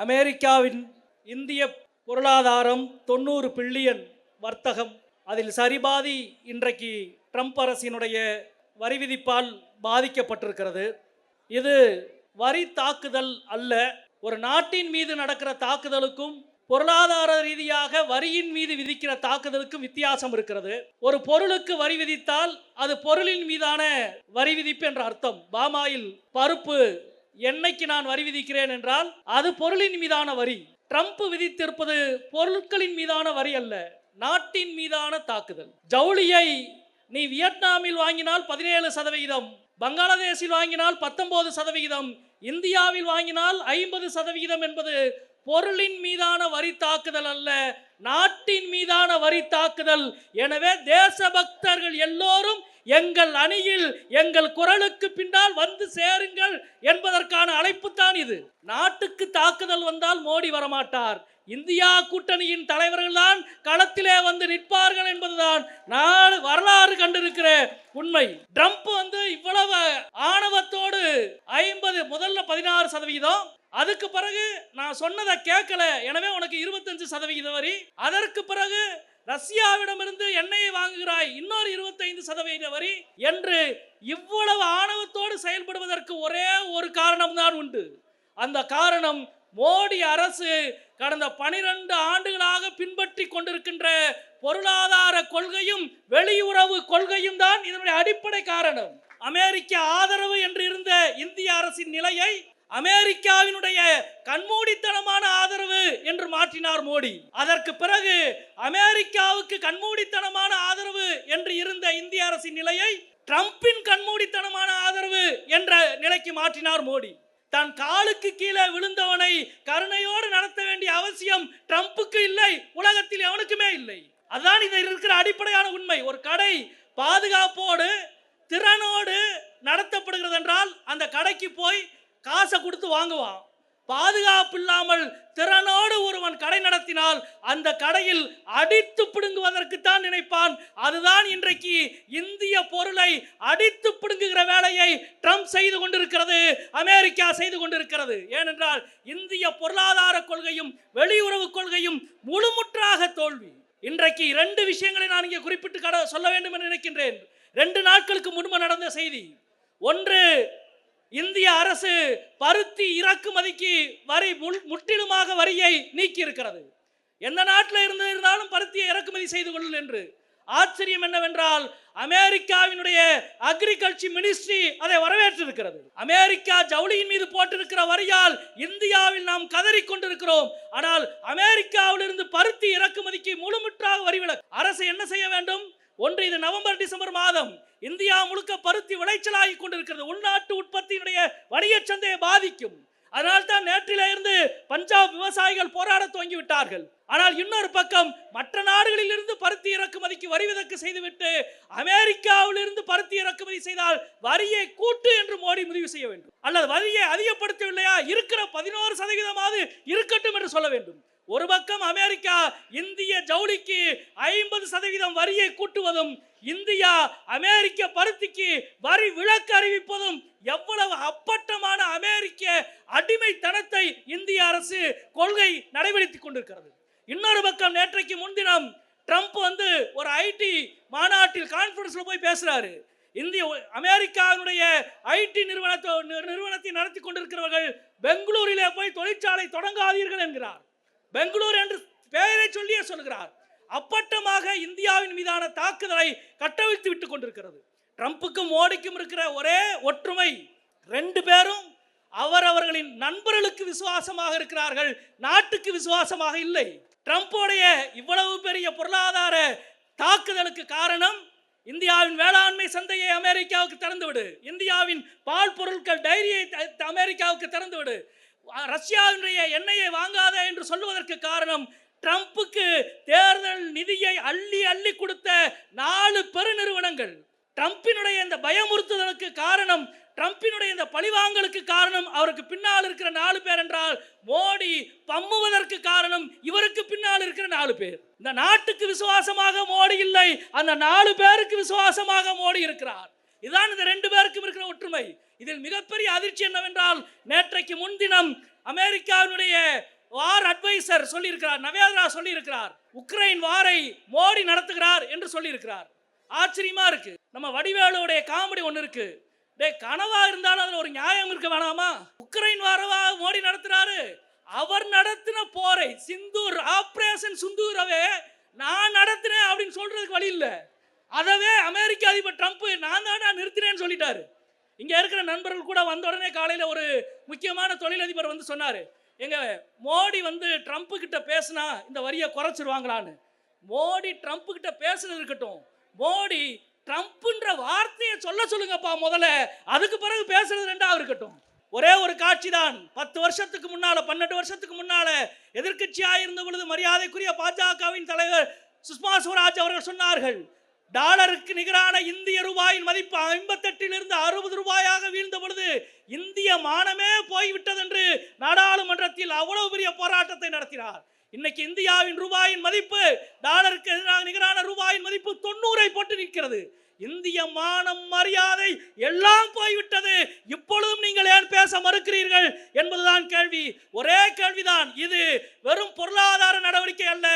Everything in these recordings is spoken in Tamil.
அமெரிக்காவின் இந்திய பொருளாதாரம் 90 பில்லியன் வர்த்தகம். அதில் சரிபாதி இன்றைக்கு ட்ரம்ப் அரசினுடைய வரி விதிப்பால் பாதிக்கப்பட்டிருக்கிறது. இது வரி தாக்குதல் அல்ல. ஒரு நாட்டின் மீது நடக்கிற தாக்குதலுக்கும் பொருளாதார ரீதியாக வரியின் மீது விதிக்கிற தாக்குதலுக்கும் வித்தியாசம் இருக்கிறது. ஒரு பொருளுக்கு வரி விதித்தால் அது பொருளின் மீதான வரி விதிப்பு என்ற அர்த்தம். பாமாயில், பருப்பு, எண்ணெய்க்கு நான் வரி விதிக்கிறேன் என்றால் அது பொருளின் மீதான வரி. ட்ரம்ப் விதித்திருப்பது பொருட்களின் மீதான வரி அல்ல, நாட்டின் மீதான தாக்குதல். ஜவுளியை நீ வியட்நாமில் வாங்கினால் 17%, பங்களாதேஷில் வாங்கினால் 19%, இந்தியாவில் வாங்கினால் 50% என்பது பொருளின் மீதான வரி தாக்குதல் அல்ல, நாட்டின் மீதான வரி தாக்குதல். எனவே தேசபக்தர்கள் எல்லோரும் எங்கள் அணியில் எங்கள் குரலுக்கு பின்னால் வந்து சேருங்கள் என்பதற்கான அழைப்பு தான் இது. நாட்டுக்கு தாக்குதல் வந்தால் மோடி வரமாட்டார், இந்தியா கூட்டணியின் தலைவர்கள் தான் களத்திலே வந்து நிற்பார்கள் என்பதுதான் நான் வரலாறு கண்டிருக்கிற உண்மை. ட்ரம்ப் இவ்வளவு ஆணவத்தோடு 50 முதல்ல 16%, அதுக்கு பிறகு நான் சொன்னதை கேட்கல எனவே உனக்கு 25% வரி, அதற்கு பிறகு ரஷ்யாவிடமிருந்து எண்ணெயை வாங்குகிறாய் இன்னொரு 25% வரி என்று இவ்வளவு ஆணவத்தோடு செயல்படுவதற்கு ஒரே ஒரு காரணம் தான் உண்டு. அந்த காரணம் மோடி அரசு கடந்த 12 ஆண்டுகளாக பின்பற்றி கொண்டிருக்கின்ற பொருளாதார கொள்கையும் வெளியுறவு கொள்கையும் தான் இதனுடைய அடிப்படை காரணம். அமெரிக்க ஆதரவு என்று இருந்த இந்திய அரசின் நிலையை அமெரிக்காவினுடைய கண்மூடித்தனமான ஆதரவு என்று மாற்றினார் மோடி. அதற்கு பிறகு அமெரிக்காவுக்கு கண்மூடித்தனமான ஆதரவு என்று இருந்த இந்திய அரசின் நிலையை ட்ரம்பின் கண்மூடித்தனமான ஆதரவு என்ற நிலைக்கு மாற்றினார் மோடி. தன் காலுக்கு கீழே விழுந்தவனை கருணையோடு நடத்த வேண்டிய அவசியம் ட்ரம்புக்கு இல்லை, உலகத்தில் எவனுக்குமே இல்லை. அதுதான் இதில் இருக்கிற அடிப்படையான உண்மை. ஒரு கடை பாதுகாப்போடு திறனோடு நடத்தப்படுகிறது என்றால் அந்த கடைக்கு போய் காசை கொடுத்து வாங்குவான். பாதுகாப்பு இல்லாமல் திறனோடு ஒருவன் கடை நடத்தினால் அந்த கடையில் அடித்து பிடுங்குவதற்கு தான் நினைப்பான். அதுதான் இன்றைக்கு இந்திய பொருளை அடித்து பிடுங்குகிற வேலையை ட்ரம்ப் செய்து கொண்டிருக்கிறது, அமெரிக்கா செய்து கொண்டிருக்கிறது. ஏனென்றால் இந்திய பொருளாதார கொள்கையும் வெளியுறவு கொள்கையும் முழுமுற்றாக தோல்வி. இன்றைக்கு 2 விஷயங்களை நான் இங்கே குறிப்பிட்டு சொல்ல வேண்டும் என்று நினைக்கின்றேன். 2 நாட்களுக்கு முன்பு நடந்த செய்தி. ஒன்று, இந்திய அரசு பருத்தி இறக்குமதிக்கு வரி முற்றிலுமாக வரியை நீக்கி இருக்கிறது. எந்த நாட்டில் இருந்தாலும் பருத்தியை இறக்குமதி செய்து கொள்ளும் என்று. ஆச்சரியம் என்னவென்றால் அமெரிக்காவினுடைய அக்ரிகல்ச்சர் மினிஸ்ட்ரி அதை வரவேற்றிருக்கிறது. அமெரிக்கா ஜவுளியின் மீது போட்டிருக்கிற வரியால் இந்தியாவில் நாம் கதறி கொண்டிருக்கிறோம். ஆனால் அமெரிக்காவிலிருந்து பருத்தி இறக்குமதிக்கு முழுமுற்றாக வரி விலக்கு. அரசு என்ன செய்ய வேண்டும்? ஒன்று, இது நவம்பர் டிசம்பர் மாதம் இந்தியா முழுக்க பருத்தி விளைச்சலாகி கொண்டிருக்கிறது. உள்நாட்டு உற்பத்தியினுடைய வணிக சந்தையை பாதிக்கும். அதனால் தான் நேற்றிலே இருந்து பஞ்சாப் விவசாயிகள் போராட துவங்கி விட்டார்கள். ஆனால் இன்னொரு பக்கம் மற்ற நாடுகளில் இருந்து பருத்தி இறக்குமதிக்கு வரி விலக்கு செய்துவிட்டு அமெரிக்காவில் இருந்து பருத்தி இறக்குமதி செய்தால் வரியை கூட்டு என்று மோடி முடிவு செய்ய வேண்டும். அல்லது வரியை அதிகப்படுத்தவில்லையா, இருக்கிற 11% இருக்கட்டும் என்று சொல்ல வேண்டும். ஒரு பக்கம் அமெரிக்கா இந்திய ஜவுளிக்கு 50% வரியை கூட்டுவதும், இந்தியா அமெரிக்க பருத்திக்கு வரி விலக்கு அறிவிப்பதும் எவ்வளவு அப்பட்டமான அமெரிக்க அடிமைத்தனத்தை இந்திய அரசு கொள்கை நடைபெறுத்திக் கொண்டிருக்கிறது. இன்னொரு பக்கம் நேற்றைக்கு முன்தினம் ட்ரம்ப் ஒரு ஐடி மாநாட்டில் கான்ஃபரன்ஸ்ல போய் பேசுறாரு. அமெரிக்காவுடைய ஐடி நிறுவனத்தை நடத்தி கொண்டிருக்கிறவர்கள் பெங்களூரிலே போய் தொழிற்சாலை தொடங்காதீர்கள் என்கிறார். பெங்களூர் என்று பெயரை சொல்லியே சொல்கிறார். அப்பட்டமாக இந்தியாவின் மீதான தாக்குதலை கட்டவிழ்த்து விட்டுக் கொண்டிருக்கிறது. ட்ரம்புக்கும் மோடிக்கும் இருக்கிற ஒரே ஒற்றுமை, 2 பேரும் அவரவர்களின் நண்பர்களுக்கு விசுவாசமாக இருக்கிறார்கள், நாட்டுக்கு விசுவாசமாக இல்லை. ட்ரம்போடைய இவ்வளவு பெரிய பொருளாதார தாக்குதலுக்கு காரணம் இந்தியாவின் வேளாண்மை சந்தையை அமெரிக்காவுக்கு திறந்துவிடு, இந்தியாவின் பால் பொருட்கள் டைரியை அமெரிக்காவுக்கு திறந்துவிடு, ரஷ்யாவினுடைய எண்ணெயை வாங்காத என்று சொல்லுவதற்கு காரணம் ட்ரம்புக்கு தேர்தல் நிதியை அள்ளி அள்ளி கொடுத்த 4 பெருநிறுவனங்கள். ட்ரம்பினுடைய இந்த பயமுறுத்துதலுக்கு காரணம், ட்ரம்பினுடைய இந்த பழிவாங்கலுக்கு காரணம் அவருக்கு பின்னால் இருக்கிற 4 பேர் என்றால் மோடி பம்முவதற்கு காரணம் இவருக்கு பின்னால் இருக்கிற 4 பேர். இந்த நாட்டுக்கு விசுவாசமாக மோடி இல்லை, அந்த 4 பேருக்கு விசுவாசமாக மோடி இருக்கிறார். இதுதான் இந்த 2 பேருக்கும் இருக்கிற ஒற்றுமை. இதில் மிகப்பெரிய அதிர்ச்சி என்னவென்றால் நேற்றைக்கு முன்தினம் அமெரிக்காவினுடைய நீசர் சொல்லியிருக்கிறார், நவேந்திரா சொல்லியிருக்கிறார், உக்ரைன் வாரை மோடி நடத்துகிறார் என்று சொல்லியிருக்கிறார். ஆச்சரியமா இருக்கு. நம்ம வடிவேலுடைய காமெடி ஒன்று இருக்கு. கனவா இருந்தாலும் அதுல ஒரு நியாயம் இருக்க வேணாமா? உக்ரைன் வாரவா மோடி நடத்துறாரு? அவர் நடத்தின போரை, சிந்தூர் ஆபரேஷன் சிந்தூரவே நான் நடத்தினேன் அப்படின்னு சொல்றதுக்கு வழி இல்லை. அதவே அமெரிக்க அதிபர் ட்ரம்ப் நான் தான் நிறுத்தினேன்னு சொல்லிட்டாரு. இங்க இருக்கிற நண்பர்கள் கூட வந்த உடனே காலையில ஒரு முக்கியமான தொழிலதிபர் வந்து சொன்னாரு, எங்க மோடி வந்து ட்ரம்ப் கிட்ட பேசினா இந்த வரியை குறைச்சிருவாங்களான்னு. மோடி ட்ரம்ப் கிட்ட பேசுறது இருக்கட்டும், மோடி ட்ரம்ப்ன்ற வார்த்தையை சொல்லுங்கப்பா முதல்ல, அதுக்கு பிறகு பேசுறது ரெண்டாவது இருக்கட்டும். ஒரே ஒரு காட்சி தான். 10 வருஷத்துக்கு முன்னால 12 வருஷத்துக்கு முன்னால எதிர்க்கட்சியாக இருந்த பொழுது மரியாதைக்குரிய பாஜகவின் தலைவர் சுஷ்மா ஸ்வராஜ் அவர்கள் சொன்னார்கள், டாலருக்கு நிகரான இந்திய ரூபாயின் மதிப்பு 58 60 ரூபாயாக வீழ்ந்த பொழுது இந்திய மானமே போய்விட்டது என்று நாடாளுமன்றத்தில் அவ்வளவு பெரிய போராட்டத்தை நடத்தினார். இன்னைக்கு இந்தியாவின் ரூபாயின் மதிப்பு டாலருக்கு நிகரான ரூபாயின் மதிப்பு 90 போட்டு நிற்கிறது. இந்திய மானம் மரியாதை எல்லாம் போய்விட்டது. இப்பொழுதும் நீங்கள் ஏன் பேச மறுக்கிறீர்கள் என்பதுதான் கேள்வி. ஒரே கேள்விதான். இது வெறும் பொருளாதார நடவடிக்கை அல்ல,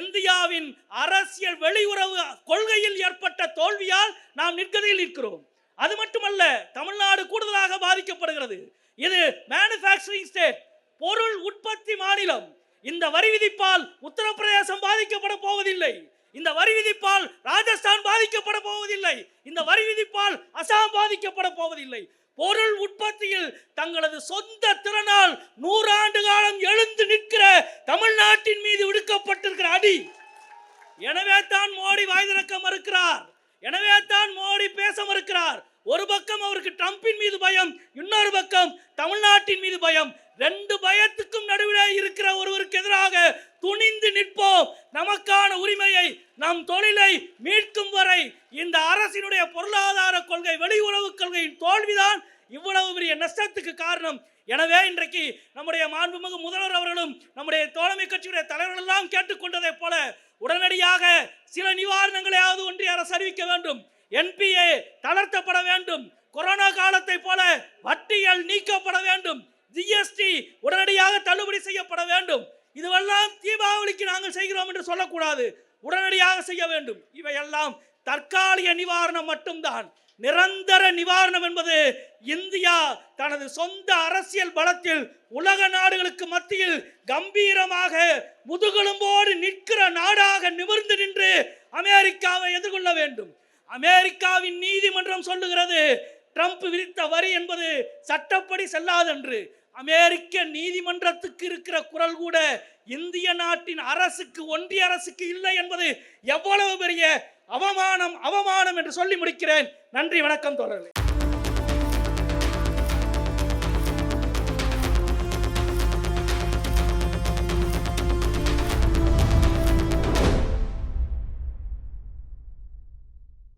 இந்தியாவின் அரசியல் வெளியுறவு கொள்கையில் ஏற்பட்ட தோல்வியால் நாம் நிற்கதில் இருக்கிறோம். அது மட்டுமல்ல, தமிழ்நாடு கூடுதலாக பாதிக்கப்படுகிறது. இது மேனுஃபேக்சரிங் ஸ்டேட், பொருள் உற்பத்தி மாநிலம். இந்த வரி விதிப்பால் உத்தரப்பிரதேசம் பாதிக்கப்பட போவதில்லை. இந்த வரி விதிப்பால் ராஜஸ்தான் பாதிக்கப்பட போவதில்லை. இந்த வரி விதிப்பால் அசாம் பாதிக்கப்பட போவதில்லை. பொருள் உற்பத்தியில் தங்களது சொந்த திறனால் 100 ஆண்டு காலம் எழுந்து நிற்கிற தமிழ்நாட்டின் மீது விடுக்கப்பட்டிருக்கிற அடி. எனவே தான் மோடி வாய் திறக்க மறுக்கிறார். எனவே தான் மோடி பேச மறுக்கிறார். ஒரு பக்கம் அவருக்கு ட்ரம்பின் மீது பயம், இன்னொரு பக்கம் தமிழ்நாட்டின் மீது பயம். 2 பயத்துக்கும் நடுவிலே இருக்கிற ஒருவருக்கு எதிராக துணிந்து நிற்போம். நமக்கான உரிமையை, நம் தொழிலை மீட்கும் வரை இந்த அரசினுடைய பொருளாதார கொள்கை, வெளியுறவு கொள்கையின் தோல்விதான் இவ்வளவு பெரிய நஷ்டத்துக்கு காரணம். எனவே இன்றைக்கு நம்முடைய மாண்புமிகு முதல்வர் அவர்களும் நம்முடைய தோழமை கட்சியுடைய தலைவர்கள் எல்லாம் கேட்டுக்கொண்டதை போல உடனடியாக சில நிவாரணங்களையாவது ஒன்றிய அரசு அறிவிக்க வேண்டும். என்பிஏ தளர்த்தப்பட வேண்டும். கொரோனா காலத்தை போல வட்டிகள் நீக்கப்பட வேண்டும். ஜிஎஸ்டி உடனடியாக தள்ளுபடி செய்யப்பட வேண்டும். இதுவெல்லாம் தீபாவளிக்கு நாங்கள் செய்கிறோம் என்று சொல்லக்கூடாது, உடனடியாக செய்ய வேண்டும். இவையெல்லாம் தற்காலிக நிவாரணம் மட்டும்தான். நிரந்தர நிவாரணம் என்பது இந்தியா தனது சொந்த அரசியல் பலத்தில் உலக நாடுகளுக்கு மத்தியில் கம்பீரமாக முதுகெலும்போடு நிற்கிற நாடாக நிமிர்ந்து நின்று அமெரிக்காவை எதிர்கொள்ள வேண்டும். அமெரிக்காவின் நீதிமன்றம் சொல்லுகிறது, ட்ரம்ப் விதித்த வரி என்பது சட்டப்படி செல்லாதென்று. அமெரிக்க நீதிமன்றத்துக்கு இருக்கிற குரல் கூட இந்திய நாட்டின் அரசுக்கு, ஒன்றிய அரசுக்கு இல்லை என்பது எவ்வளவு பெரிய அவமானம் என்று சொல்லி முடிக்கிறேன். நன்றி, வணக்கம் தோழர்களே.